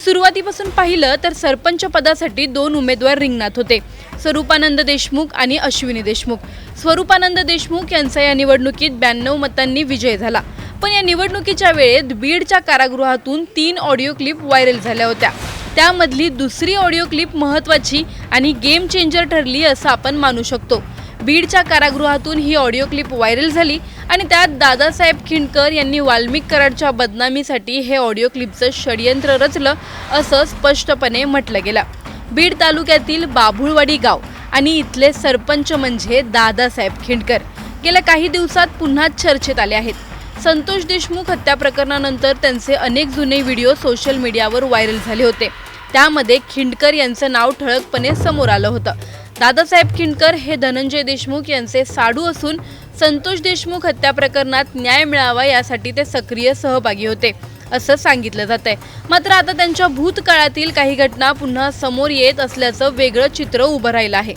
सुरुवातीपासून पाहिलं तर सरपंच पदासाठी 2 उमेदवार रिंगणात होते, स्वरूपानंद देशमुख आणि अश्विनी देशमुख। स्वरूपानंद देशमुख यांचा या निवडणुकीत 92 मतांनी विजय झाला। पण या निवडणुकीच्या वेळेत बीडच्या कारागृहातून 3 ऑडिओ क्लिप व्हायरल झाल्या होत्या। त्यामधली दुसरी ऑडिओ क्लिप महत्त्वाची आणि गेम चेंजर ठरली असं आपण मानू शकतो। बीडच्या कारागृहातून ही ऑडिओ क्लिप व्हायरल झाली आणि त्यात दादासाहेब खिंडकर यांनी वाल्मिक कराडच्या बदनामीसाठी हे ऑडिओ क्लिपचं षडयंत्र रचलं असं स्पष्टपणे म्हटलं गेलं। बीड तालुक्यातील बाभुळवाडी गाव आणि इथले सरपंच म्हणजे दादासाहेब खिंडकर गेल्या काही दिवसात पुन्हा चर्चेत आले आहेत। संतोष देशमुख हत्या प्रकरणानंतर त्यांचे अनेक जुने व्हिडिओ सोशल मीडियावर व्हायरल झाले होते। त्यामध्ये खिंडकर यांचं नाव ठळकपणे समोर आलं होतं। दादासाहेब खिंडकर हे धनंजय देशमुख यांचे साडू असून संतोष देशमुख हत्या प्रकरणात न्याय मिळावा यासाठी ते सक्रिय सहभागी होते असं सांगितलं जातंय। मात्र आता त्यांच्या भूतकाळातील काही घटना पुन्हा समोर येत असल्याचं वेगळं चित्र उभं राहिलं आहे।